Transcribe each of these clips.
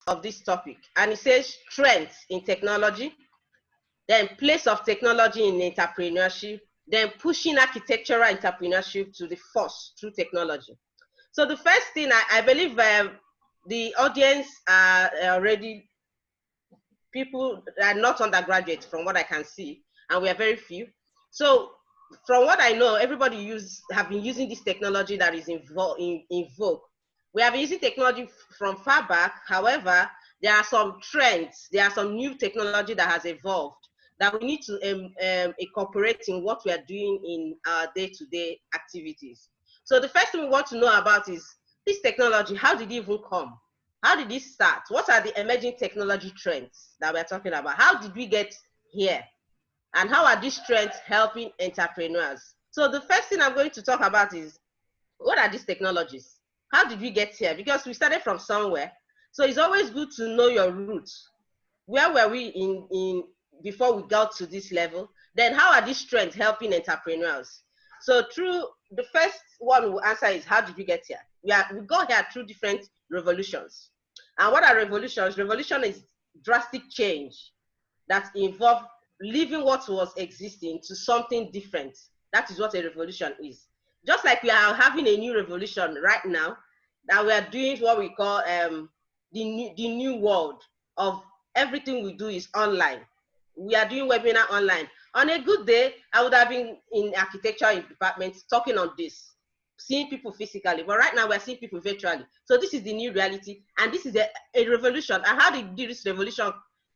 of this topic, and it says trends in technology, then place of technology in entrepreneurship, then pushing architectural entrepreneurship to the force through technology. So the first thing, I believe the audience are already people that are not undergraduates from what I can see, and we are very few. So from what I know, everybody have been using this technology that is in vogue. We have been using technology from far back. However, there are some trends, there are some new technology that has evolved that we need to incorporate in what we are doing in our day-to-day activities. So the first thing we want to know about is this technology. How did it even come? How did it start? What are the emerging technology trends that we're talking about? How did we get here? And how are these trends helping entrepreneurs? So the first thing I'm going to talk about is, what are these technologies? How did we get here? Because we started from somewhere. So it's always good to know your roots. Where were we in before we got to this level? Then how are these trends helping entrepreneurs? So through the first one we'll answer is, how did we get here? We got here through different revolutions. And what are revolutions? Revolution is drastic change that involve leaving what was existing to something different. That is what a revolution is. Just like we are having a new revolution right now, that we are doing what we call the new world of everything we do is online. We are doing webinar online. On a good day, I would have been in architecture department talking on this, seeing people physically, but right now we're seeing people virtually. So this is the new reality, and this is a revolution. And how did this revolution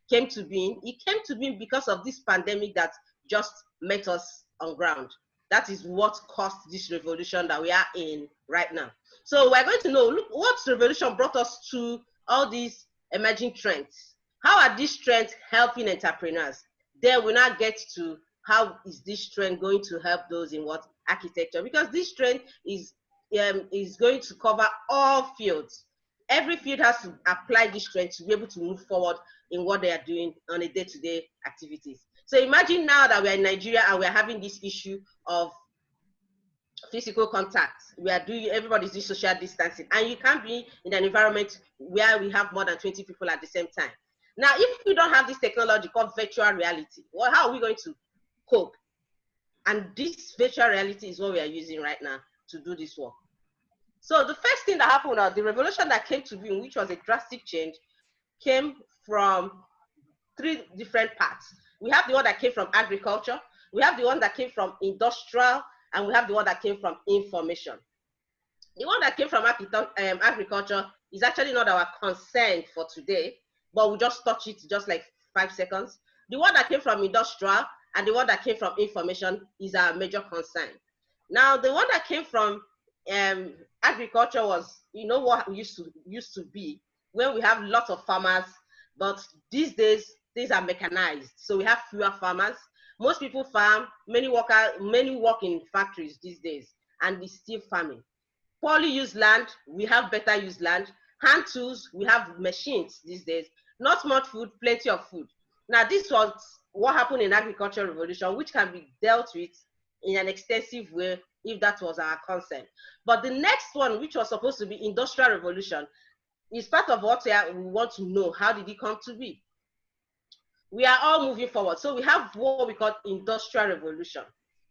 came to being? It came to being because of this pandemic that just met us on ground. That is what caused this revolution that we are in right now. So we're going to know, look, what revolution brought us to all these emerging trends. How are these trends helping entrepreneurs? Then we now get to how is this trend going to help those in what architecture? Because this trend is going to cover all fields. Every field has to apply this trend to be able to move forward in what they are doing on a day-to-day activities. So imagine now that we are in Nigeria and we are having this issue of physical contact. We are doing, everybody's doing social distancing, and you can't be in an environment where we have more than 20 people at the same time. Now, if we don't have this technology called virtual reality, well, how are we going to cope? And this virtual reality is what we are using right now to do this work. So the first thing that happened, the revolution that came to be, which was a drastic change, came from three different parts. We have the one that came from agriculture, we have the one that came from industrial, and we have the one that came from information. The one that came from agriculture is actually not our concern for today, but we'll just touch it just like 5 seconds. The one that came from industrial and the one that came from information is our major concern. Now, the one that came from agriculture was, you know what used to be, when we have lots of farmers, but these days things are mechanized, so we have fewer farmers. Most people farm, many work in factories these days, and it's still farming. Poorly used land, we have better used land. Hand tools, we have machines these days. Not much food, plenty of food. Now, this was what happened in agricultural revolution, which can be dealt with in an extensive way if that was our concern. But the next one, which was supposed to be industrial revolution, is part of what we want to know. How did it come to be? We are all moving forward. So we have what we call industrial revolution.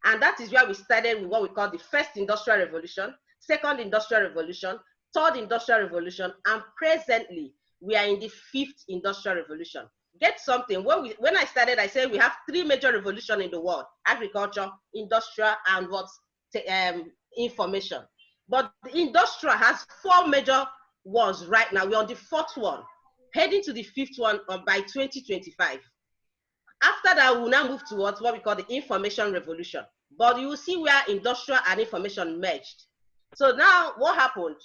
And that is where we started with what we call the first industrial revolution, second industrial revolution, third industrial revolution, and presently we are in the fifth industrial revolution. Get something. When I started, I said we have three major revolutions in the world: agriculture, industrial, and information. But the industrial has four major ones right now. We're on the fourth one, heading to the fifth one by 2025. After that, we'll now move towards what we call the information revolution. But you will see where industrial and information merged. So now what happened?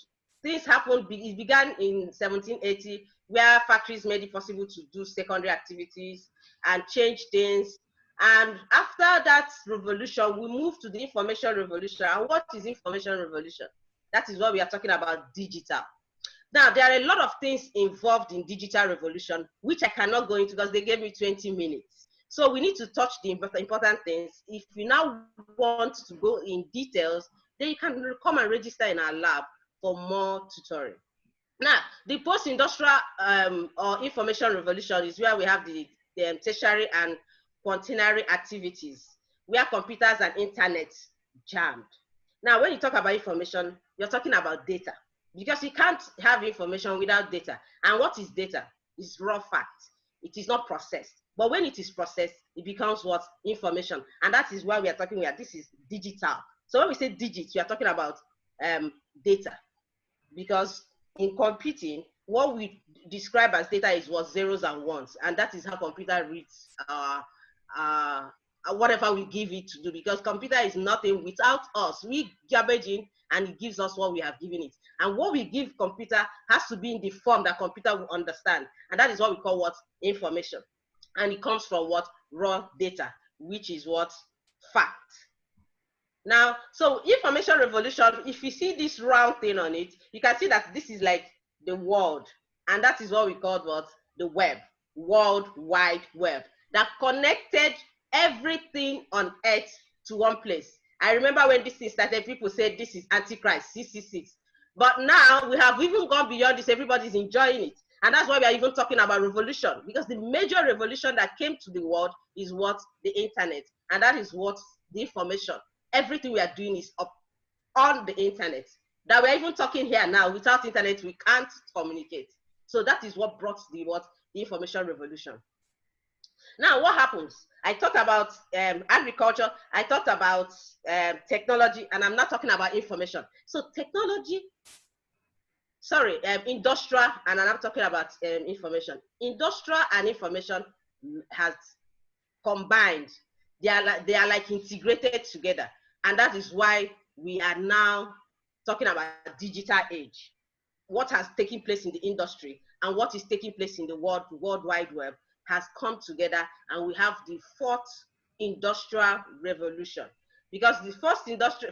Things happened, it began in 1780, where factories made it possible to do secondary activities and change things. And after that revolution, we moved to the information revolution. And what is information revolution? That is what we are talking about, digital. Now, there are a lot of things involved in digital revolution, which I cannot go into because they gave me 20 minutes. So we need to touch the important things. If you now want to go in details, then you can come and register in our lab for more tutoring. Now, the post-industrial or information revolution is where we have the tertiary and quaternary activities, where computers and internet jammed. Now, when you talk about information, you're talking about data, because you can't have information without data. And what is data? It's raw fact. It is not processed. But when it is processed, it becomes what? Information. And that is why we are talking about this is digital. So when we say digits, we are talking about data, because in computing, what we describe as data is what zeros and ones, and that is how computer reads uh, whatever we give it to do, because computer is nothing without us. We garbage in and it gives us what we have given it, and what we give computer has to be in the form that computer will understand, and that is what we call what? Information. And it comes from what? Raw data, which is what? Fact. Now, so information revolution, if you see this round thing on it, you can see that this is like the world. And that is what we call what? The web, World Wide Web, that connected everything on earth to one place. I remember when this thing started, people said this is Antichrist, 666. But now we have even gone beyond this, everybody's enjoying it. And that's why we are even talking about revolution, because the major revolution that came to the world is what? The internet. And that is what? The information. Everything we are doing is up on the internet. That we're even talking here now. Without internet, we can't communicate. So that is what brought the what? The information revolution. Now, what happens? I talked about agriculture. I talked about technology, and I'm not talking about information. So technology, sorry, industrial, and I'm not talking about information. Industrial and information has combined. They are like integrated together. And that is why we are now talking about digital age. What has taken place in the industry and what is taking place in the World Wide Web has come together, and we have the fourth industrial revolution. Because the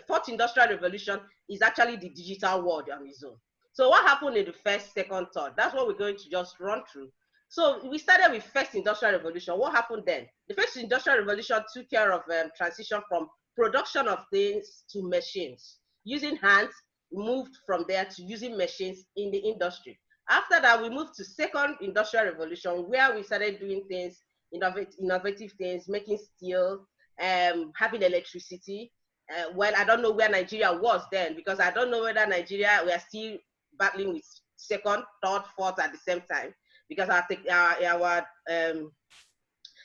fourth industrial revolution is actually the digital world on its own. So what happened in the first, second, third? That's what we're going to just run through. So we started with first industrial revolution. What happened then? The first industrial revolution took care of transition from production of things to machines. Using hands, we moved from there to using machines in the industry. After that, we moved to second industrial revolution, where we started doing things, innovative things, making steel, having electricity. Well, I don't know where Nigeria was then, because I don't know whether Nigeria, we are still battling with second, third, fourth at the same time, because our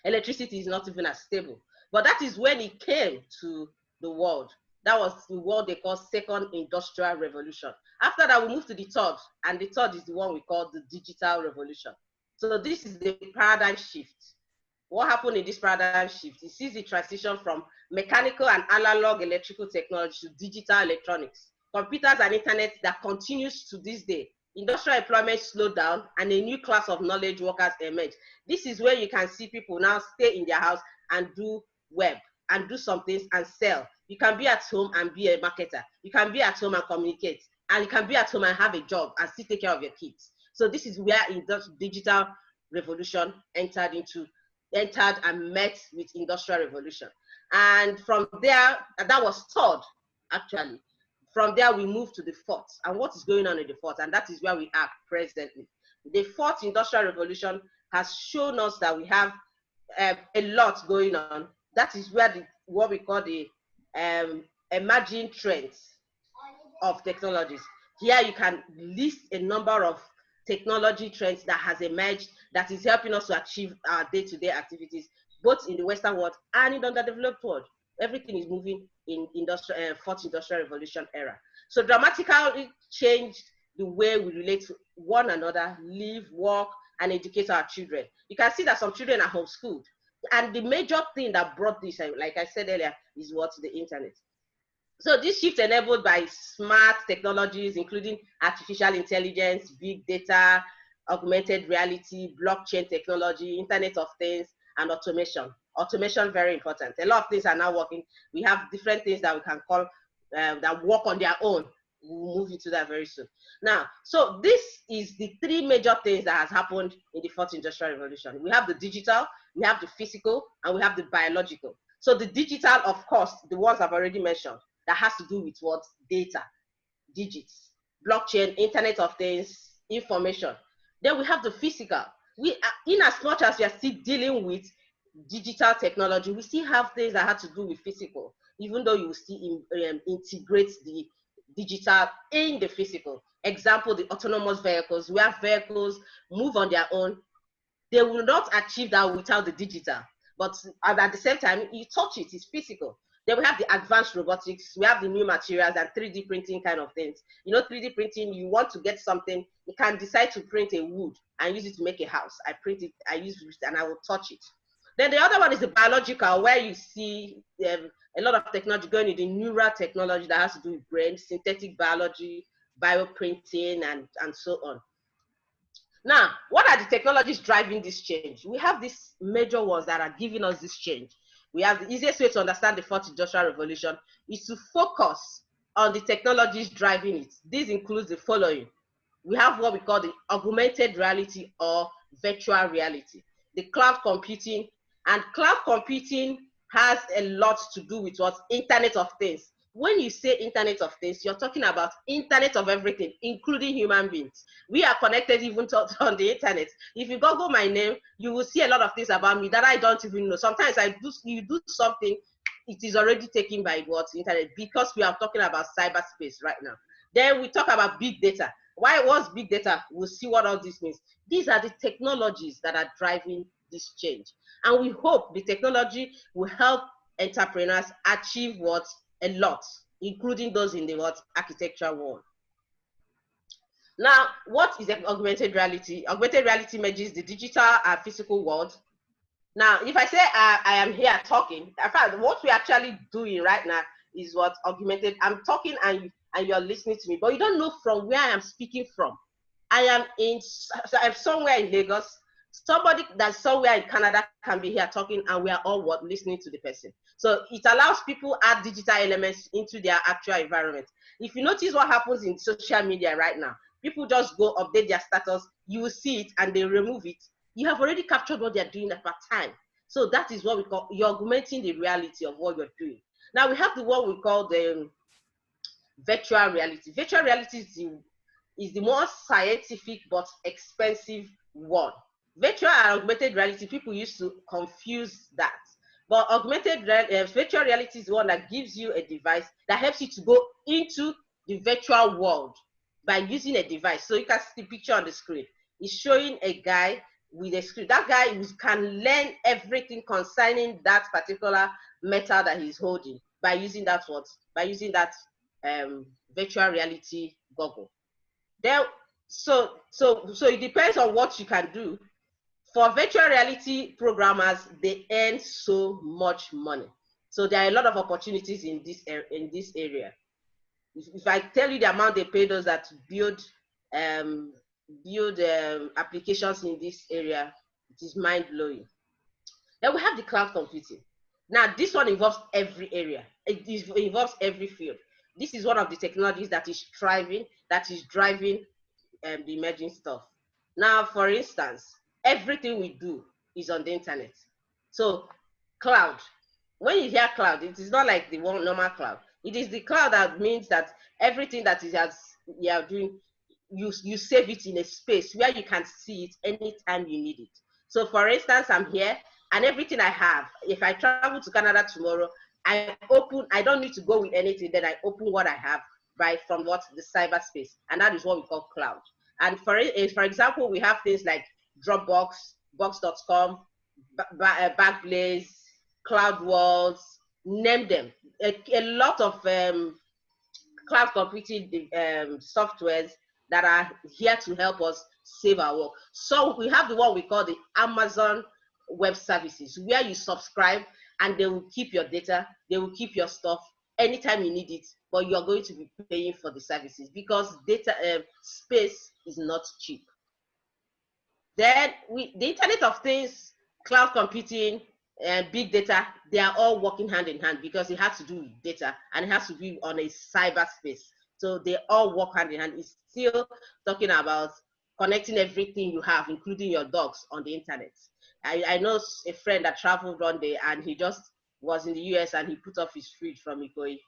electricity is not even as stable. But that is when it came to the world. That was the world they call second industrial revolution. After that, we moved to the third, and the third is the one we call the digital revolution. So this is the paradigm shift. What happened in this paradigm shift? It sees the transition from mechanical and analog electrical technology to digital electronics, computers and internet that continues to this day. Industrial employment slowed down and a new class of knowledge workers emerged. This is where you can see people now stay in their house and do web and do some things and sell. You can be at home and be a marketer. You can be at home and communicate. And you can be at home and have a job and still take care of your kids. So this is where digital revolution entered and met with industrial revolution. And from there, that was third, actually. From there, we move to the fourth. And what is going on in the fourth? And that is where we are presently. The fourth industrial revolution has shown us that we have a lot going on. That is where what we call the emerging trends of technologies. Here you can list a number of technology trends that has emerged that is helping us to achieve our day-to-day activities, both in the Western world and in the underdeveloped world. Everything is moving in fourth industrial revolution era. So dramatically changed the way we relate to one another, live, work, and educate our children. You can see that some children are homeschooled. And the major thing that brought this, like I said earlier, is what? The internet. So this shift enabled by smart technologies, including artificial intelligence, big data, augmented reality, blockchain technology, Internet of Things, and automation. Automation, very important. A lot of things are now working. We have different things that we can call that work on their own. We'll move into that very soon. Now, so this is the three major things that has happened in the fourth industrial revolution. We have the digital, we have the physical, and we have the biological. So the digital, of course, the ones I've already mentioned, that has to do with what? Data, digits, blockchain, Internet of Things, information. Then we have the physical. We, in as much as we are still dealing with digital technology, we still have things that have to do with physical, even though you still integrate the digital in the physical. Example, the autonomous vehicles, where vehicles move on their own. They will not achieve that without the digital. But at the same time, you touch it, it's physical. Then we have the advanced robotics, we have the new materials and 3D printing kind of things. You know, 3D printing, you want to get something, you can decide to print a wood and use it to make a house. I print it, I use it, and I will touch it. Then the other one is the biological, where you see a lot of technology going into neural technology that has to do with brain, synthetic biology, bioprinting, and so on. Now, what are the technologies driving this change? We have these major ones that are giving us this change. We have the easiest way to understand the fourth industrial revolution is to focus on the technologies driving it. This includes the following. We have what we call the augmented reality or virtual reality, the cloud computing, and cloud computing has a lot to do with what Internet of Things. When you say Internet of Things, you're talking about Internet of everything, including human beings. We are connected even on the internet. If you Google my name, you will see a lot of things about me that I don't even know. Sometimes you do something, it is already taken by what's internet, because we are talking about cyberspace right now. Then we talk about big data. Why was big data? We'll see what all this means. These are the technologies that are driving this change. And we hope the technology will help entrepreneurs achieve what? A lot, including those in the what? Architecture world. Now, what is augmented reality? Augmented reality merges the digital and physical world. Now, if I say I am here talking, in fact, what we're actually doing right now is what augmented. I'm talking and you're listening to me, but you don't know from where I am speaking from. I'm somewhere in Lagos. Somebody that's somewhere in Canada can be here talking, and we are all what? Listening to the person. So it allows people add digital elements into their actual environment. If you notice what happens in social media right now, people just go update their status, you will see it and they remove it. You have already captured what they're doing at that time. So that is what we call, you're augmenting the reality of what you're doing. Now we have the what we call the virtual reality. Virtual reality is the more scientific but expensive one. Virtual and augmented reality, people used to confuse that. But virtual reality is the one that gives you a device that helps you to go into the virtual world by using a device. So you can see the picture on the screen. It's showing a guy with a screen. That guy can learn everything concerning that particular metal that he's holding by using that what? By using that virtual reality goggle. Then, so it depends on what you can do. For virtual reality programmers, they earn so much money. So there are a lot of opportunities in this area. If I tell you the amount they pay those that build applications in this area, it is mind-blowing. Then we have the cloud computing. Now, this one involves every area. It involves every field. This is one of the technologies that is driving the emerging stuff. Now, for instance, everything we do is on the internet. So, cloud. When you hear cloud, it is not like the one normal cloud. It is the cloud that means that everything that you are doing, you save it in a space where you can see it anytime you need it. So, for instance, I'm here, and everything I have, if I travel to Canada tomorrow, I don't need to go with anything, then I open what I have from what? The cyberspace. And that is what we call cloud. And for example, we have things like Dropbox, Box.com, Backblaze, CloudWalls, name them. A lot of cloud computing softwares that are here to help us save our work. So we have the one we call the Amazon Web Services, where you subscribe and they will keep your data, they will keep your stuff anytime you need it, but you are going to be paying for the services because data space is not cheap. Then the Internet of Things, cloud computing, and big data, they are all working hand in hand because it has to do with data and it has to be on a cyberspace. So they all work hand in hand. It's still talking about connecting everything you have, including your dogs, on the internet. I know a friend that traveled one day and he just was in the US and he put off his fridge from Ikoyi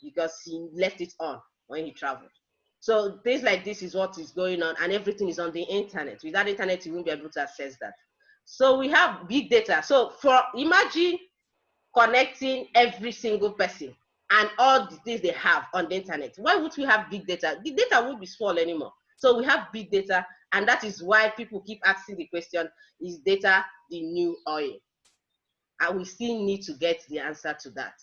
because he left it on when he traveled. So things like this is what is going on, and everything is on the internet. Without internet, you won't be able to access that. So we have big data. So imagine connecting every single person and all the things they have on the internet. Why would we have big data? The data won't be small anymore. So we have big data, and that is why people keep asking the question, is data the new oil? And we still need to get the answer to that.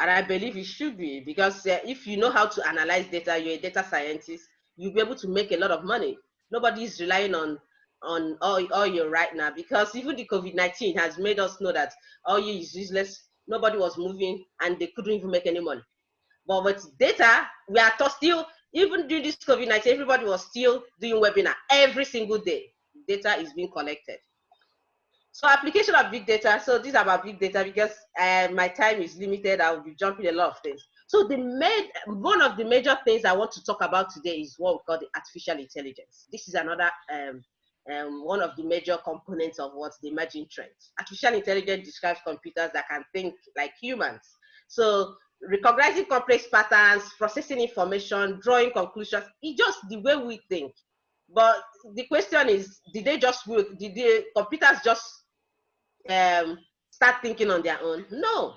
And I believe it should be, because if you know how to analyze data, you're a data scientist, you'll be able to make a lot of money. Nobody is relying on oil right now, because even the COVID-19 has made us know that oil is useless. Nobody was moving and they couldn't even make any money. But with data, we are still, even during this COVID-19, everybody was still doing webinar every single day. Data is being collected. So application of big data. So these are about big data, because my time is limited. I will be jumping a lot of things. So one of the major things I want to talk about today is what we call the artificial intelligence. This is another one of the major components of what's the emerging trends. Artificial intelligence describes computers that can think like humans. So recognizing complex patterns, processing information, drawing conclusions. It's just the way we think. But the question is, did the computers just start thinking on their own? No.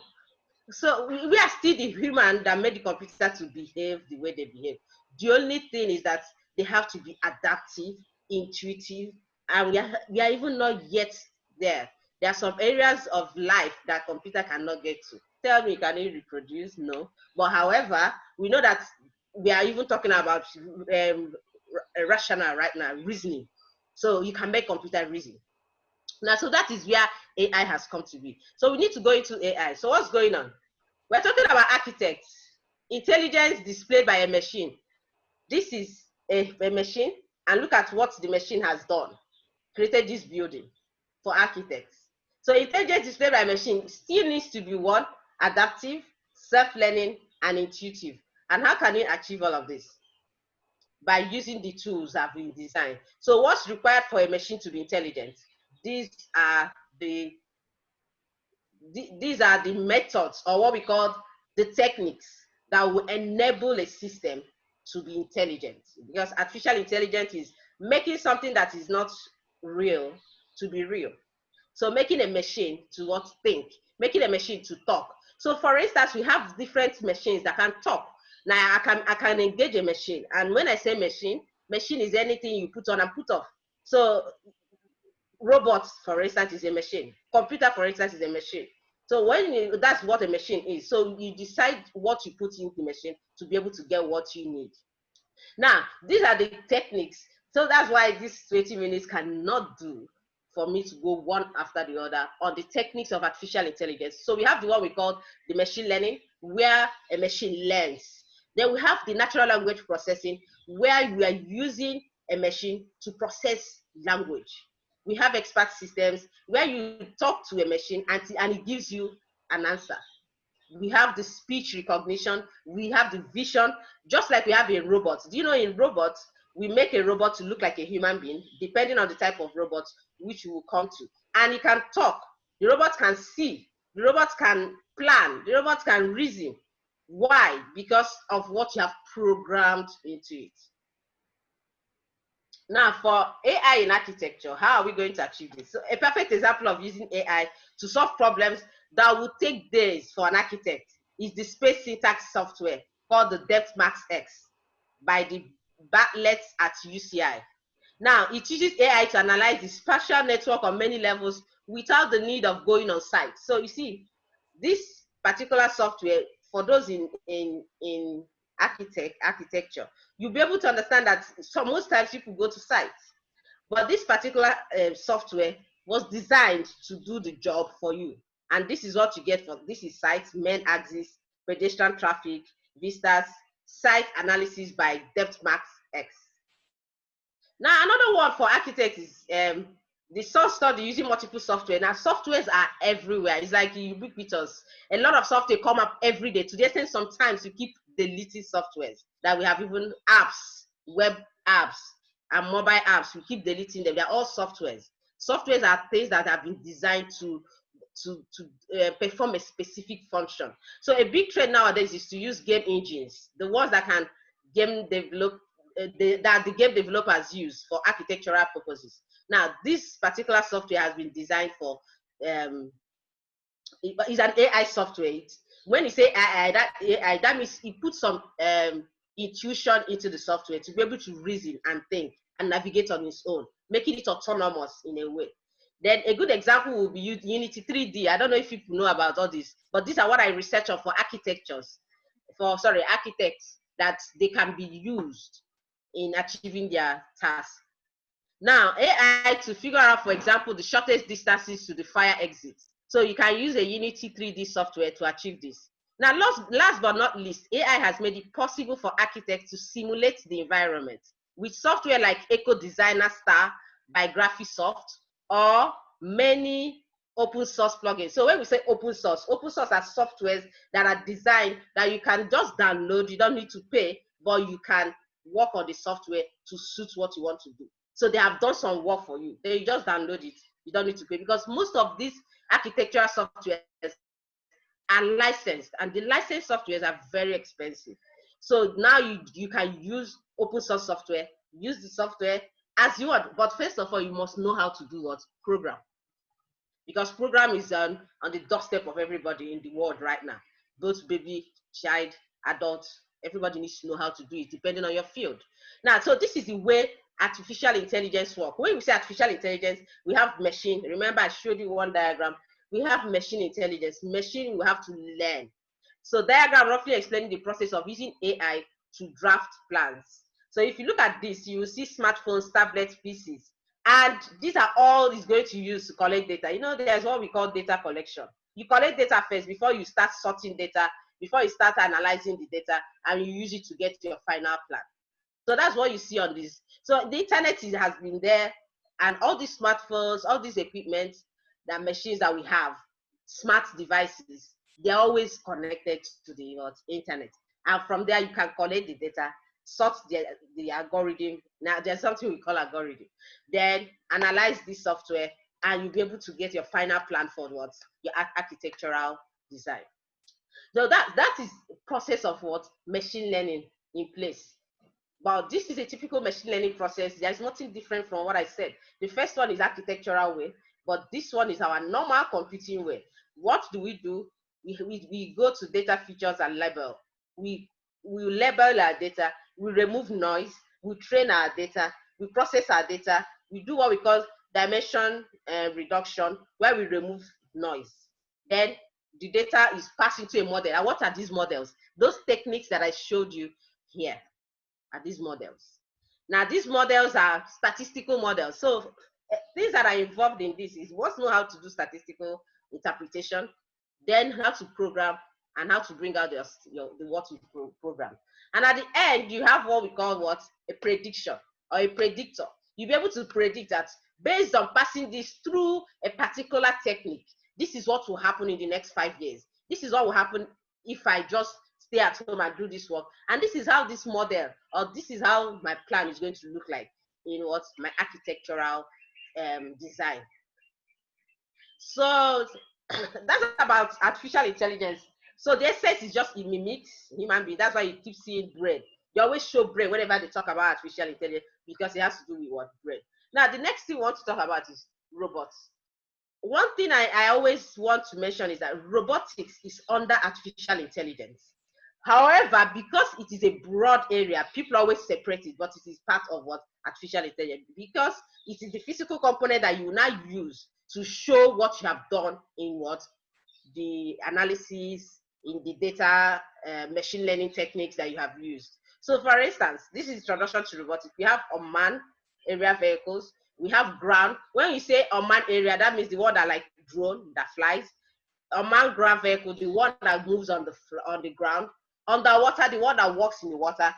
So we are still the human that made the computer to behave the way they behave. The only thing is that they have to be adaptive, intuitive, and we are even not yet there. There are some areas of life that computer cannot get to. Tell me, can it reproduce? No. But however, we know that we are even talking about rational right now, reasoning. So you can make computer reason. Now, so that is where AI has come to be. So we need to go into AI. So what's going on? We're talking about architects. Intelligence displayed by a machine. This is a machine, and look at what the machine has done. Created this building for architects. So intelligence displayed by a machine still needs to be one, adaptive, self-learning, and intuitive. And how can we achieve all of this? By using the tools that have been designed. So what's required for a machine to be intelligent? These are the methods, or what we call the techniques, that will enable a system to be intelligent. Because artificial intelligence is making something that is not real to be real. So making a machine to think, making a machine to talk. So for instance, we have different machines that can talk. Now I can engage a machine, and when I say machine is anything you put on and put off. So robots, for instance, is a machine. Computer, for instance, is a machine. So that's what a machine is. So you decide what you put in the machine to be able to get what you need. Now, these are the techniques. So that's why this 20 minutes cannot do for me to go one after the other on the techniques of artificial intelligence. So we have the one we call the machine learning, where a machine learns. Then we have the natural language processing, where we are using a machine to process language. We have expert systems where you talk to a machine and it gives you an answer. We have the speech recognition, we have the vision, just like we have in robots. Do you know, in robots, we make a robot to look like a human being, depending on the type of robot which we will come to. And it can talk, the robot can see, the robot can plan, the robot can reason. Why? Because of what you have programmed into it. Now, for AI in architecture, how are we going to achieve this? So a perfect example of using AI to solve problems that would take days for an architect is the space syntax software called the DepthMax X by the Bartletts at UCI. Now, it uses AI to analyze the spatial network on many levels without the need of going on site. So you see, this particular software, for those in architecture, you'll be able to understand that most times people go to sites, but this particular software was designed to do the job for you. And this is what you get for this is sites, main axis, pedestrian traffic, vistas, site analysis by DepthMax X. Now, another one for architects is the source study using multiple software. Now, softwares are everywhere. It's like ubiquitous. A lot of software come up every day. To the extent sometimes you keep deleting softwares. That we have even apps, web apps, and mobile apps. We keep deleting them. They're all softwares. Softwares are things that have been designed to perform a specific function. So a big trend nowadays is to use game engines, the ones that can game that the game developers use for architectural purposes. Now, this particular software has been designed for it's an AI software. When you say AI, that means it puts some intuition into the software to be able to reason and think and navigate on its own, making it autonomous in a way. Then a good example will be Unity 3D. I don't know if people know about all this, but these are what I research on for architects, that they can be used in achieving their tasks. Now, AI to figure out, for example, the shortest distances to the fire exits. So you can use a Unity 3D software to achieve this. Now, last but not least, AI has made it possible for architects to simulate the environment with software like Eco Designer Star by Graphisoft or many open source plugins. So when we say open source are softwares that are designed that you can just download. You don't need to pay, but you can work on the software to suit what you want to do. So they have done some work for you. Then you just download it. You don't need to pay, because most of these architectural softwares are licensed, and the licensed softwares are very expensive. So now you can use open source software, use the software as you want. But first of all, you must know how to do what? Program. Because program is on the doorstep of everybody in the world right now. Both baby, child, adult, everybody needs to know how to do it depending on your field. Now, so this is the way artificial intelligence works. When we say artificial intelligence, we have machine. Remember, I showed you one diagram. We have machine intelligence. Machine will have to learn. So diagram roughly explaining the process of using AI to draft plans. So if you look at this, you will see smartphones, tablets, PCs. And these are all it's going to use to collect data. You know, there's what we call data collection. You collect data first before you start sorting data, before you start analyzing the data, and you use it to get your final plan. So that's what you see on this. So the internet has been there, and all these smartphones, all these equipment, the machines that we have, smart devices, they're always connected to the internet. And from there, you can collect the data, sort the algorithm. Now, there's something we call algorithm. Then analyze this software, and you'll be able to get your final plan for what? Your architectural design. So that is the process of what? Machine learning in place. But this is a typical machine learning process. There's nothing different from what I said. The first one is architectural way, but this one is our normal computing way. What do? We go to data features and label. We label our data, we remove noise, we train our data, we process our data, we do what we call dimension reduction, where we remove noise. Then the data is passed into a model. And what are these models? Those techniques that I showed you here are these models. Now, these models are statistical models. So things that are involved in this is once know how to do statistical interpretation, then how to program, and how to bring out what you program. And at the end, you have what we call what? A prediction or a predictor. You'll be able to predict that based on passing this through a particular technique, this is what will happen in the next 5 years. This is what will happen if I just stay at home and do this work. And this is how this model, or this is how my plan is going to look like in what? My architectural design. So that's about artificial intelligence. So the essence is just it mimics human being. That's why you keep seeing brain. They always show brain whenever they talk about artificial intelligence, because it has to do with what? Brain. Now, the next thing we want to talk about is robots. One thing I always want to mention is that robotics is under artificial intelligence. However, because it is a broad area, people always separate it, but it is part of what? Artificial intelligence, because it is the physical component that you will now use to show what you have done in what? The analysis, in the data, machine learning techniques that you have used. So for instance, this is introduction to robotics. We have unmanned area vehicles. We have ground. When you say unmanned area, that means the one that like drone that flies. Unmanned ground vehicle, the one that moves on the ground. Underwater, the one that walks in the water.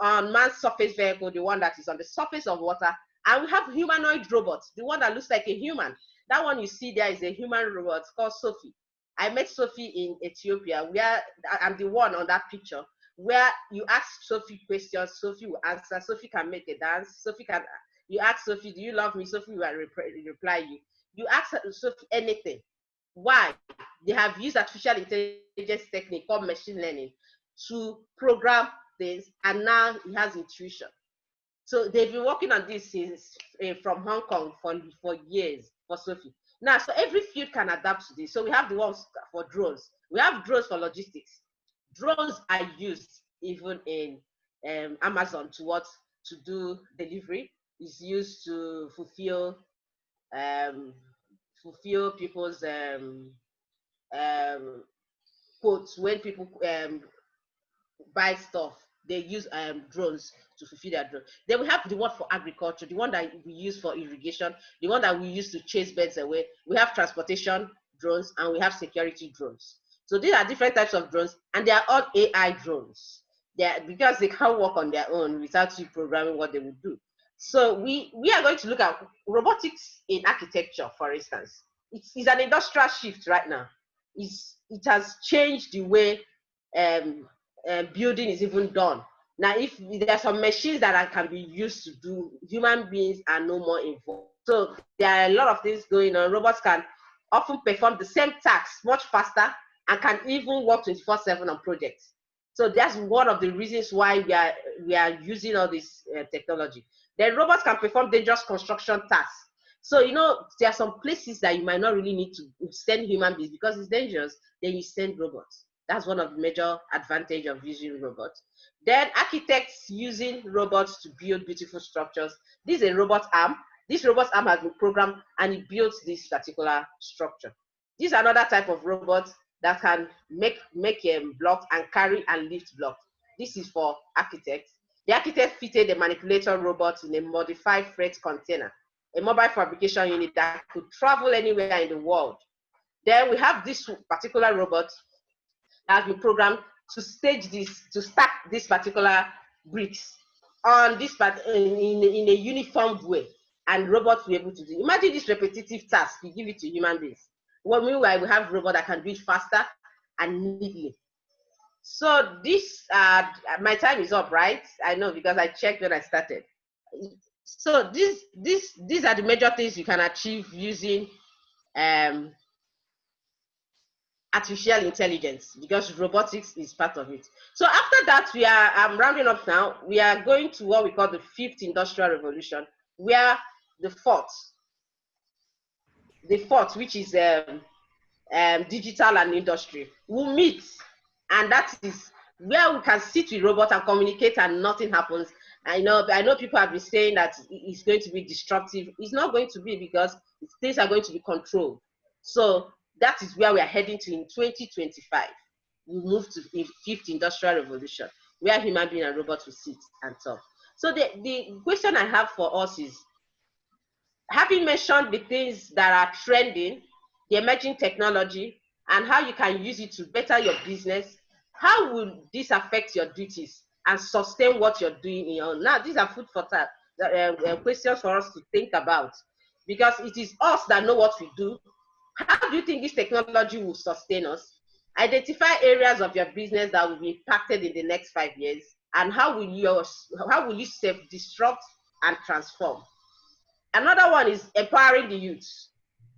Unmanned surface vehicle, the one that is on the surface of water. And we have humanoid robots, the one that looks like a human. That one you see there is a human robot called Sophie. I met Sophie in Ethiopia, where I'm the one on that picture, where you ask Sophie questions, Sophie will answer, Sophie can make a dance, you ask Sophie, do you love me? Sophie will reply you. You ask Sophie anything. Why? They have used artificial intelligence technique called machine learning to program things, and now he has intuition. So they've been working on this since from Hong Kong for years for Sophie. Now, so every field can adapt to this. So we have the ones for drones. We have drones for logistics. Drones are used even in Amazon to do delivery. It's used to um, fulfill people's um, quotes when people buy stuff. They use drones to fulfill their drone. Then we have the one for agriculture, the one that we use for irrigation, the one that we use to chase birds away. We have transportation drones and we have security drones. So these are different types of drones, and they are all AI drones. Because they can't work on their own without you programming what they will do. So we are going to look at robotics in architecture, for instance. It's an industrial shift right now. It has changed the way building is even done. Now, if there are some machines that can be used to do, human beings are no more involved. So there are a lot of things going on. Robots can often perform the same tasks much faster and can even work 24/7 on projects. So that's one of the reasons why we are using all this technology. Then robots can perform dangerous construction tasks. So, there are some places that you might not really need to send human beings because it's dangerous. Then you send robots. That's one of the major advantages of using robots. Then architects using robots to build beautiful structures. This is a robot arm. This robot arm has been programmed and it builds this particular structure. This is another type of robot that can make blocks and carry and lift blocks. This is for architects. The architect fitted a manipulator robot in a modified freight container, a mobile fabrication unit that could travel anywhere in the world. Then we have this particular robot that has been programmed to stack this particular bricks on this part in a uniform way, and robots will be able to do. Imagine this repetitive task, you give it to human beings. Well, meanwhile, we have robots that can do it faster and neatly. So this, my time is up, right? I know because I checked when I started. So these are the major things you can achieve using um, artificial intelligence, because robotics is part of it. So after that, I'm rounding up now. We are going to what we call the fifth industrial revolution, where the fourth, which is digital and industry, will meet, and that is where we can sit with robots and communicate and nothing happens. I know people have been saying that it's going to be disruptive. It's not going to be, because things are going to be controlled. So that is where we are heading to in 2025. We move to the fifth industrial revolution, where human being and robots will sit and talk. So the question I have for us is, having mentioned the things that are trending, the emerging technology, and how you can use it to better your business, how will this affect your duties and sustain what you're doing in your own? Now, these are food for thought, questions for us to think about, because it is us that know what we do. How do you think this technology will sustain us? Identify areas of your business that will be impacted in the next 5 years, and how will you self-disrupt and transform? Another one is empowering the youth.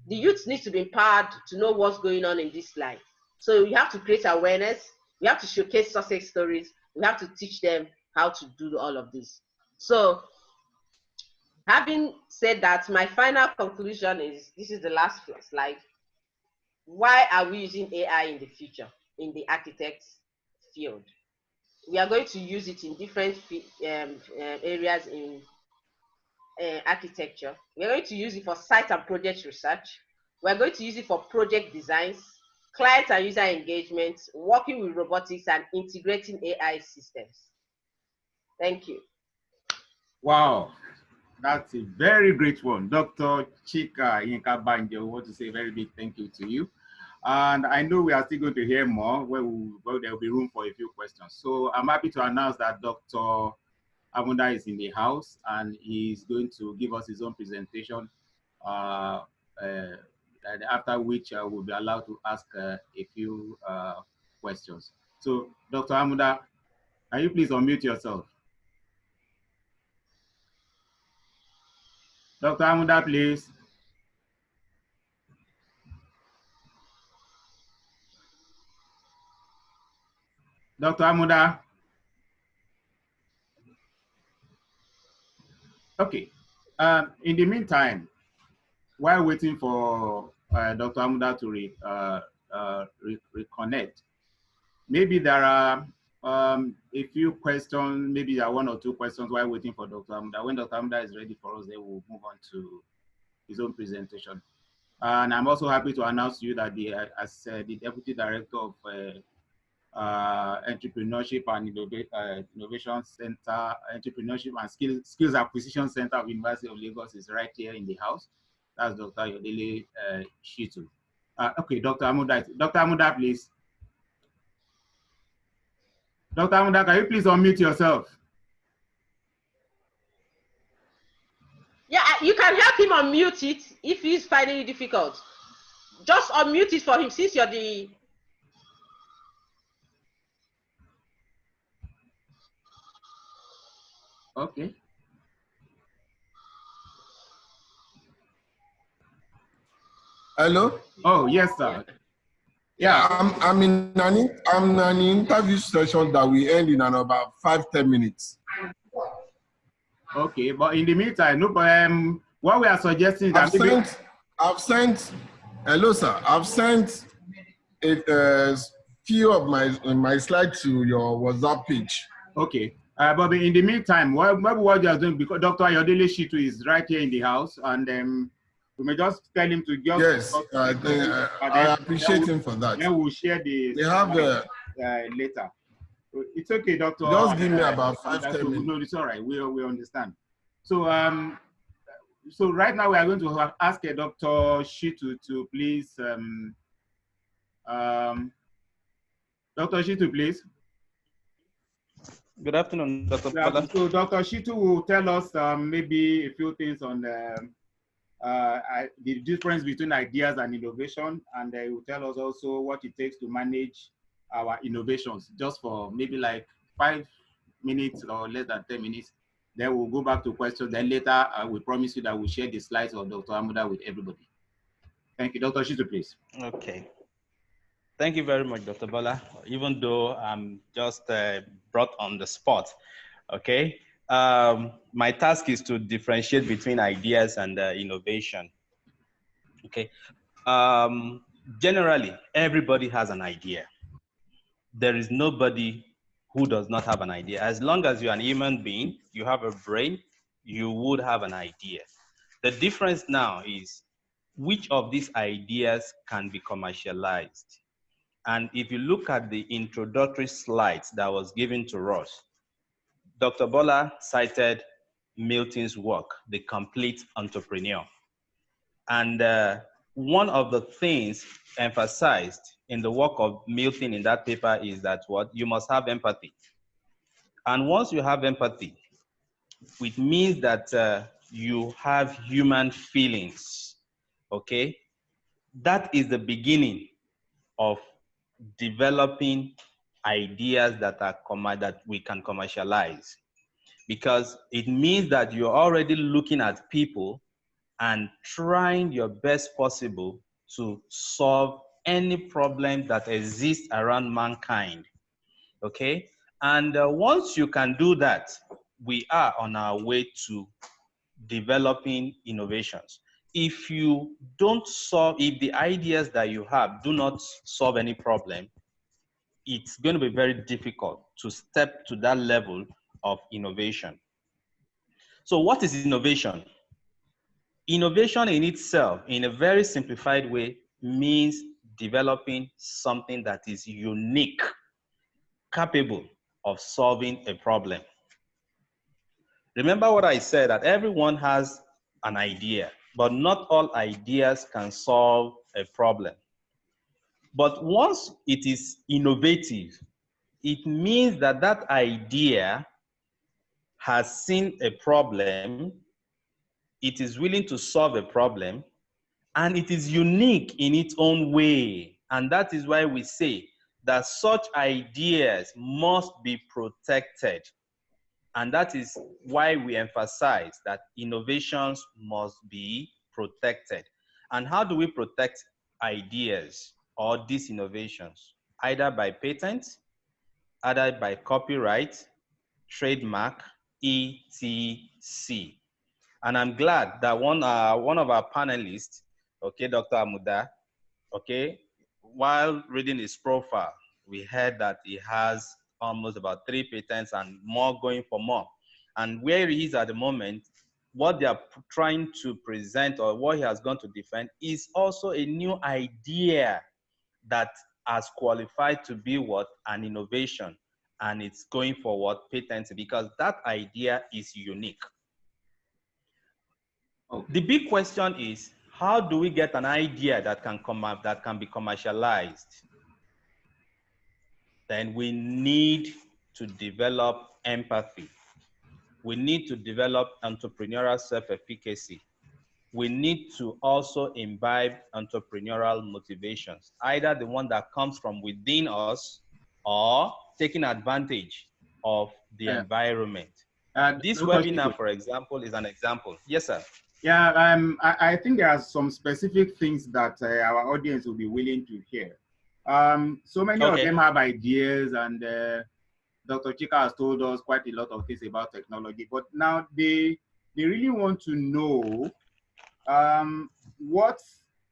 The youth needs to be empowered to know what's going on in this life. So we have to create awareness. We have to showcase success stories. We have to teach them how to do all of this. So having said that, my final conclusion is, this is the last slide. Why are we using AI in the future in the architect's field? We are going to use it in different areas in architecture. We're going to use it for site and project research. We're going to use it for project designs, client and user engagement, working with robotics, and integrating AI systems. Thank you. Wow, that's a very great one. Dr. Chika Yinka Banjo, I want to say a very big thank you to you. And I know we are still going to hear more where there will be room for a few questions. So I'm happy to announce that Dr. Amunda is in the house and he's going to give us his own presentation, after which we'll be allowed to ask a few questions. So Dr. Amunda, can you please unmute yourself? Dr. Amunda, please. Dr. Amunda. Okay. In the meantime, while waiting for Dr. Amuda to reconnect, maybe there are a few questions, maybe there are one or two questions while waiting for Dr. Amuda. When Dr. Amuda is ready for us, then we'll move on to his own presentation. And I'm also happy to announce to you that as the Deputy Director of Entrepreneurship and Innovation Center, Entrepreneurship and Skills Acquisition Center of University of Lagos is right here in the house. That's Dr. Yodele Shitu. Okay, Dr. Amuda. Dr. Amuda, please. Dr. Amuda, can you please unmute yourself? Yeah, you can help him unmute it if he's finding it difficult. Just unmute it for him since you're the... Okay. Hello? Oh, yes, sir. Yeah, I'm in an interview session that we end in about 5-10 minutes. Okay, but in the meantime, no problem. What we are suggesting is that I've sent, hello sir, I've sent a few of my slides to your WhatsApp page. Okay, but in the meantime, what you are doing, because Dr. Ayodele Shitu is right here in the house, and we may just tell him to just... Yes, I appreciate him for that. Then we'll share the... They have the... later. It's okay, Doctor. Just give me about 5-10 minutes. No, it's all right. We understand. So, so right now we are going to ask Dr. Shitu to please... Dr. Shitu, please. Good afternoon, Dr. Bala. So Dr. Shitu will tell us maybe a few things on the difference between ideas and innovation, and he will tell us also what it takes to manage our innovations, just for maybe like 5 minutes or less than 10 minutes. Then we'll go back to questions. Then later, we promise you that we'll share the slides of Dr. Amuda with everybody. Thank you. Dr. Shitu, please. Okay. Thank you very much, Dr. Bala. Even though I'm just brought on the spot, okay? My task is to differentiate between ideas and innovation, okay? Generally, everybody has an idea. There is nobody who does not have an idea. As long as you're an human being, you have a brain, you would have an idea. The difference now is which of these ideas can be commercialized. And if you look at the introductory slides that was given to us, Dr. Bola cited Milton's work, The Complete Entrepreneur. And one of the things emphasized in the work of Milton in that paper is that what? You must have empathy. And once you have empathy, it means that you have human feelings, okay? That is the beginning of developing ideas that that we can commercialize, because it means that you're already looking at people and trying your best possible to solve any problem that exists around mankind, okay? And once you can do that, we are on our way to developing innovations. If you don't solve, if the ideas that you have do not solve any problem, it's going to be very difficult to step to that level of innovation. So what is innovation? Innovation in itself, in a very simplified way, means developing something that is unique, capable of solving a problem. Remember what I said, that everyone has an idea, but not all ideas can solve a problem. But once it is innovative, it means that that idea has seen a problem, it is willing to solve a problem, and it is unique in its own way. And that is why we say that such ideas must be protected. And that is why we emphasize that innovations must be protected. And how do we protect ideas or these innovations? Either by patents, either by copyright, trademark, etc. And I'm glad that one of our panelists, okay, Dr. Amuda, okay, while reading his profile, we heard that he has almost about 3 patents and more, going for more. And where he is at the moment, what they are trying to present, or what he has gone to defend, is also a new idea that has qualified to be what? An innovation. And it's going for what? Patents, because that idea is unique. Okay. The big question is, how do we get an idea that can come up, that can be commercialized? Then we need to develop empathy. We need to develop entrepreneurial self-efficacy. We need to also imbibe entrepreneurial motivations, either the one that comes from within us or taking advantage of the environment. This Dr. webinar, Shitu, for example, is an example. Yes, sir. yeah, I think there are some specific things that our audience will be willing to hear. So many of them have ideas, and Dr. Chika has told us quite a lot of things about technology, but now they really want to know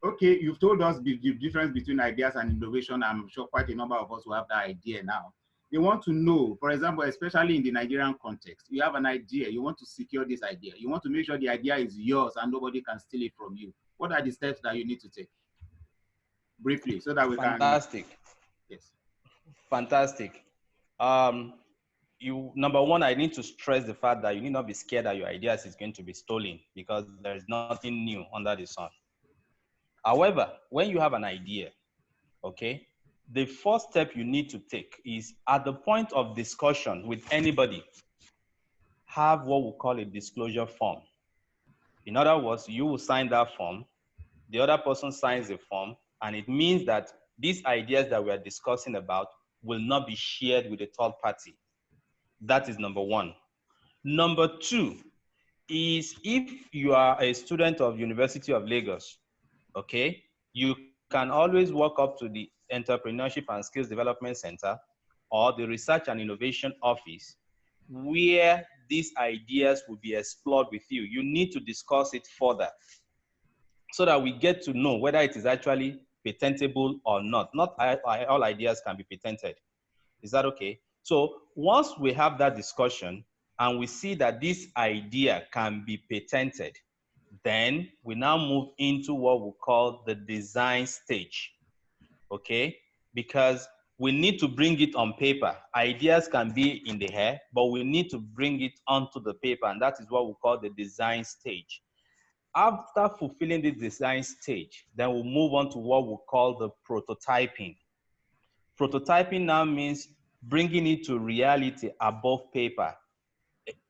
okay, you've told us the difference between ideas and innovation. I'm sure quite a number of us will have that idea now. They want to know, for example, especially in the Nigerian context, you have an idea, you want to secure this idea. You want to make sure the idea is yours and nobody can steal it from you. What are the steps that you need to take? Briefly, so that we can. Fantastic. Yes. Fantastic. Number one, I need to stress the fact that you need not be scared that your ideas is going to be stolen, because there is nothing new under the sun. However, when you have an idea, okay, the first step you need to take is, at the point of discussion with anybody, have what we call a disclosure form. In other words, you will sign that form, the other person signs the form, and it means that these ideas that we are discussing about will not be shared with a third party. That is number one. Number two is, if you are a student of University of Lagos, okay, you can always walk up to the Entrepreneurship and Skills Development Center or the Research and Innovation Office, where these ideas will be explored with you. You need to discuss it further so that we get to know whether it is actually patentable or not. Not all ideas can be patented. Is that okay? So once we have that discussion and we see that this idea can be patented, then we now move into what we call the design stage, okay? Because we need to bring it on paper. Ideas can be in the air, but we need to bring it onto the paper, and that is what we call the design stage. After fulfilling the design stage, then we'll move on to what we call the prototyping. Prototyping now means bringing it to reality above paper.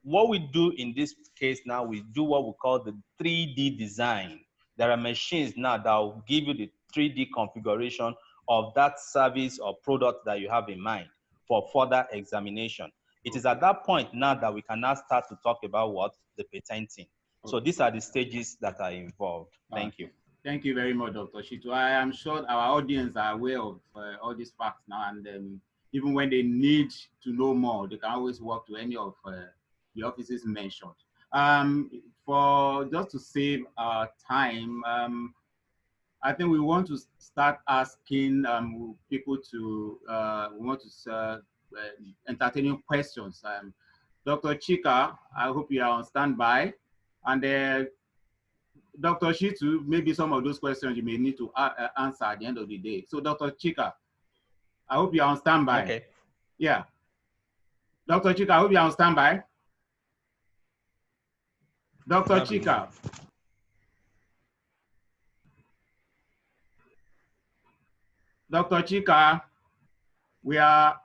What we do in this case now, we do what we call the 3D design. There are machines now that will give you the 3D configuration of that service or product that you have in mind for further examination. It is at that point now that we can now start to talk about what? The patenting. So these are the stages that are involved. Thank you. Thank you very much, Dr. Shitu. I am sure our audience are aware of all these facts now, and even when they need to know more, they can always walk to any of the offices mentioned. For just to save our time, I think we want to start asking people to, we want to entertaining questions. Dr. Chika, I hope you are on standby. And Dr. Shitu, maybe some of those questions you may need to answer at the end of the day. So Dr. Chika, I hope you're on standby. Okay. Yeah. Dr. Chika, I hope you're on standby. Dr. Chika. Dr. Chika, we are,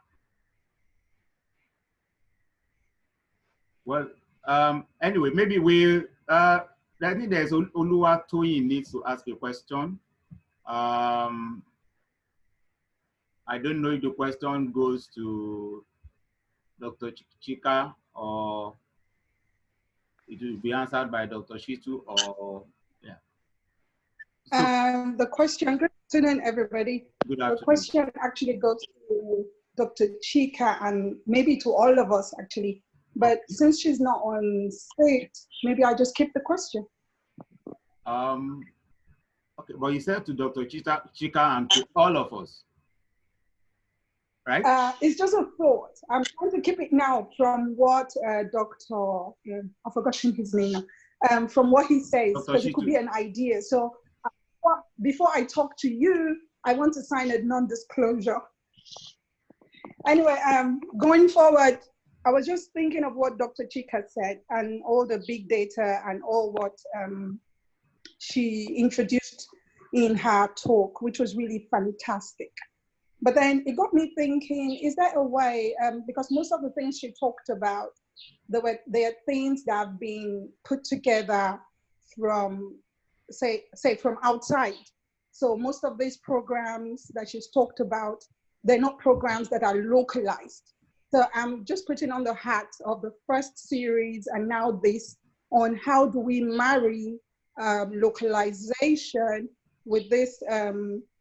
well, anyway, maybe we'll, I think there's Oluwatoyin needs to ask a question. I don't know if the question goes to Dr. Chika or it will be answered by Dr. Shitu or, yeah. So, the question, good afternoon, everybody. Good afternoon. The question actually goes to Dr. Chika and maybe to all of us, actually. But since she's not on stage, maybe I just keep the question. Okay, but you said to Dr. Chika and to all of us, right? It's just a thought. I'm trying to keep it now from what Dr. I've forgotten his name, from what he says, because it could be an idea. So before I talk to you, I want to sign a non-disclosure. Anyway, going forward, I was just thinking of what Dr. Chika said and all the big data and all what she introduced in her talk, which was really fantastic. But then it got me thinking, is there a way, because most of the things she talked about, there are things that have been put together from, say from outside. So most of these programs that she's talked about, they're not programs that are localized. So I'm just putting on the hat of the first series and now this on how do we marry localization with this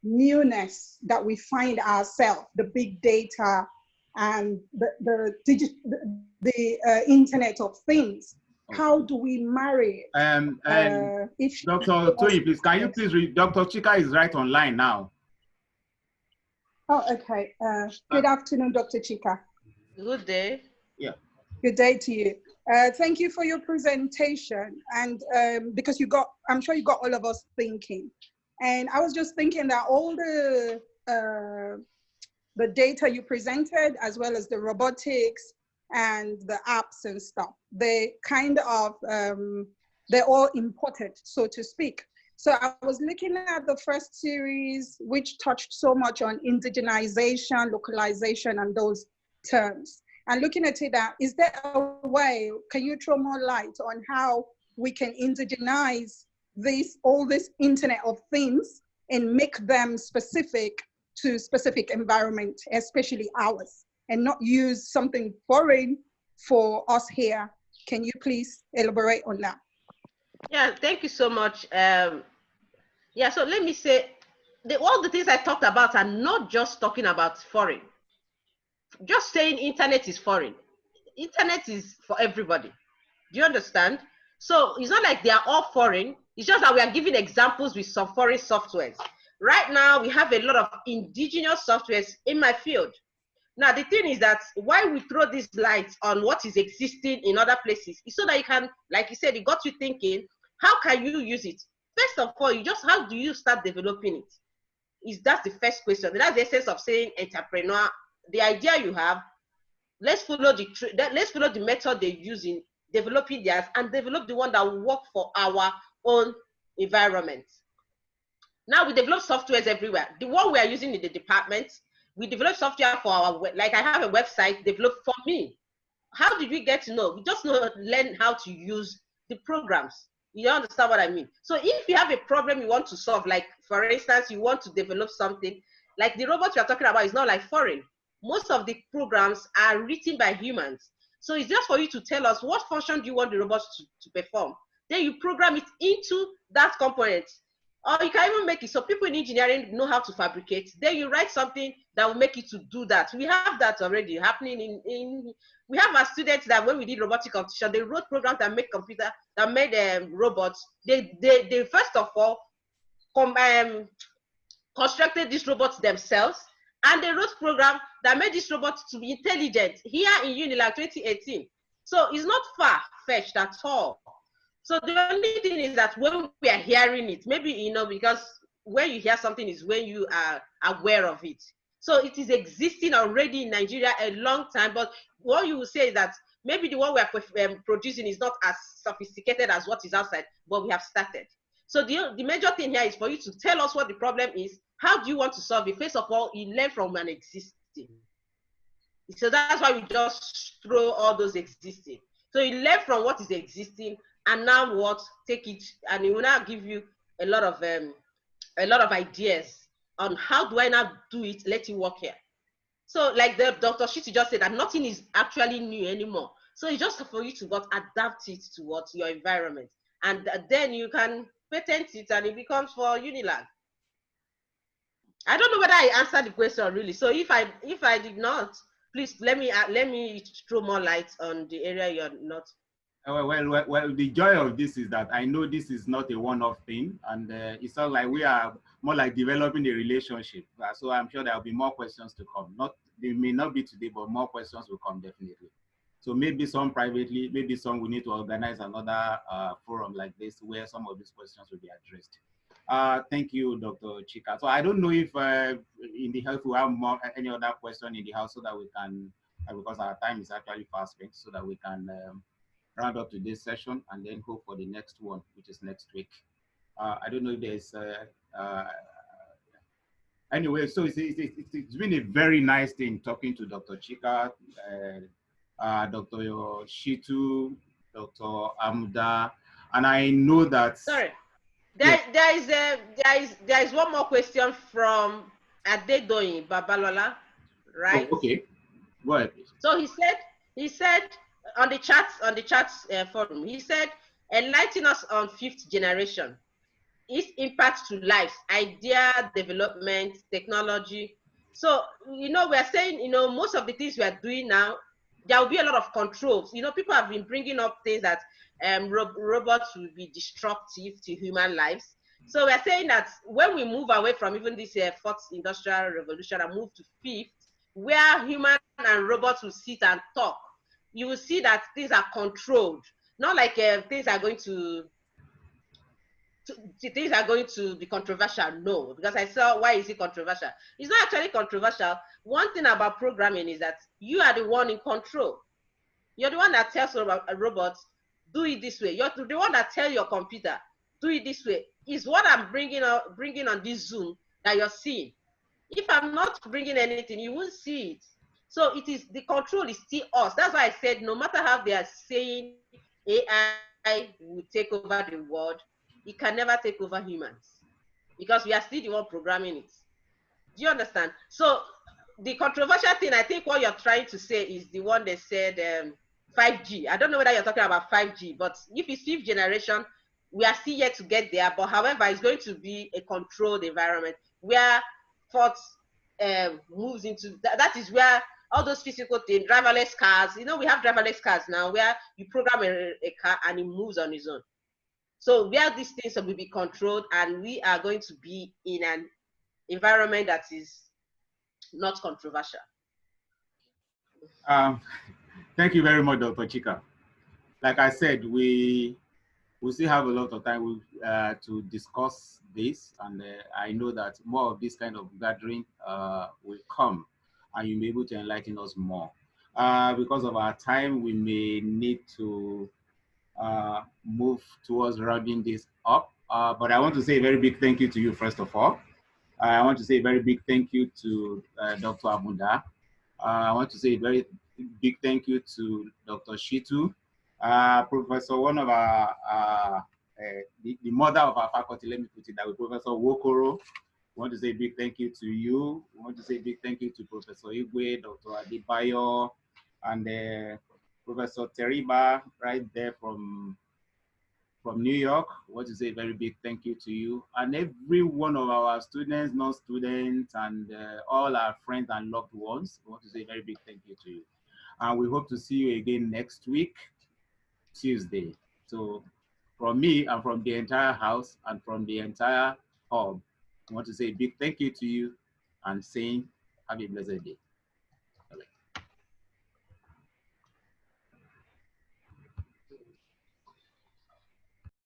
newness that we find ourselves, the big data and the Internet of Things. How do we marry it? If Dr. Tony, please, can you please read? Dr. Chika is right online now. Oh, okay. Good afternoon, Dr. Chika. Good day. Yeah. Good day to you. Thank you for your presentation. And because I'm sure you got all of us thinking. And I was just thinking that all the data you presented, as well as the robotics and the apps and stuff, they kind of, they're all imported, so to speak. So I was looking at the first series, which touched so much on indigenization, localization, and those terms. And looking at it, is there a way, can you throw more light on how we can indigenize all this Internet of Things and make them specific to specific environment, especially ours, and not use something foreign for us here? Can you please elaborate on that? Yeah, thank you so much. Yeah, so let me say, all the things I talked about are not just talking about foreign. Just saying internet is foreign. Internet is for everybody. Do you understand? So it's not like they are all foreign. It's just that we are giving examples with some foreign softwares. Right now, we have a lot of indigenous softwares in my field. Now, the thing is that why we throw these lights on what is existing in other places is so that you can, like you said, it got you thinking, how can you use it? First of all, how do you start developing it? That's the first question. That's the essence of saying entrepreneur. The idea you have, let's follow the method they use in developing theirs and develop the one that will work for our own environment. Now we develop softwares everywhere. The one we are using in the department, we develop software for like I have a website developed for me. How did we get to know? We just learn how to use the programs. You understand what I mean? So if you have a problem you want to solve, like for instance, you want to develop something, like the robot we are talking about is not like foreign. Most of the programs are written by humans. So it's just for you to tell us what function do you want the robot to perform. Then you program it into that component. Or you can even make it so people in engineering know how to fabricate. Then you write something that will make it to do that. We have that already happening we have our students that when we did robotic competition, they wrote programs that make robots. They first of all constructed these robots themselves, and they wrote programs that made these robots to be intelligent here in Unilag 2018. So it's not far-fetched at all. So the only thing is that when we are hearing it, maybe, because when you hear something is when you are aware of it. So it is existing already in Nigeria a long time, but what you will say is that maybe the one we are producing is not as sophisticated as what is outside, but we have started. So the major thing here is for you to tell us what the problem is. How do you want to solve it? First of all, you learn from an existing. So that's why we just throw all those existing. So you learn from what is existing, and now what? Take it, and it will now give you a lot of ideas on how do I now do it. Let it work here. So like the Dr. Shitty just said, that nothing is actually new anymore. So it's just for you to adapt it to your environment, and then you can patent it, and it becomes for Unilag. I don't know whether I answered the question really. So if I did not, Please let me throw more light on the area you're not. Well, the joy of this is that I know this is not a one-off thing, and it's not like we are more like developing a relationship. So I'm sure there will be more questions to come. They may not be today, but more questions will come definitely. So maybe some privately, maybe some we need to organize another forum like this where some of these questions will be addressed. Thank you, Dr. Chika. So I don't know if in the house we have any other question in the house so that we can, because our time is actually fast spent, so that we can round up today's session and then hope for the next one, which is next week. I don't know if there's anyway, so it's been a very nice thing talking to Dr. Chika, Dr. Shitu, Dr. Amuda, and I know that. Sorry, there is one more question from Adedoyin Babalola, right? Oh, okay, go ahead, please. So he said on the chat forum, he said, enlighten us on 5th generation, its impact to lives, idea development, technology. So, we are saying, most of the things we are doing now, there will be a lot of controls. People have been bringing up things that robots will be destructive to human lives. So we're saying that when we move away from even this 4th industrial revolution and move to 5th, where human and robots will sit and talk, you will see that things are controlled. Not like things are going to be controversial. No, because I saw why is it controversial. It's not actually controversial. One thing about programming is that you are the one in control. You're the one that tells a robot, do it this way. You're the one that tells your computer, do it this way. Is what I'm bringing on this Zoom that you're seeing. If I'm not bringing anything, you won't see it. So the control is still us. That's why I said no matter how they are saying AI will take over the world, it can never take over humans because we are still the one programming it. Do you understand? So the controversial thing, I think what you're trying to say is the one that said 5G. I don't know whether you're talking about 5G, but if it's 5th generation, we are still yet to get there. But however, it's going to be a controlled environment where 4th moves into, that is where all those physical things, driverless cars, we have driverless cars now where you program a car and it moves on its own. So where these things will be controlled and we are going to be in an environment that is not controversial. Thank you very much, Dr. Chika. Like I said, we still have a lot of time to discuss this, and I know that more of this kind of gathering will come, and you'll be able to enlighten us more. Because of our time, we may need to move towards rounding this up. But I want to say a very big thank you to you, first of all. I want to say a very big thank you to Dr. Amuda. I want to say a very big thank you to Dr. Shitu. Professor, one of our, the mother of our faculty, let me put it that way, Professor Wokoro. We want to say a big thank you to you. We want to say a big thank you to Professor Igwe, Dr. Adebayo, and Professor Teriba, right there from New York. We want to say a very big thank you to you. And every one of our students, non-students, and all our friends and loved ones, we want to say a very big thank you to you. And we hope to see you again next week, Tuesday. So from me and from the entire house and from the entire hub, I want to say a big thank you to you and saying have a blessed day.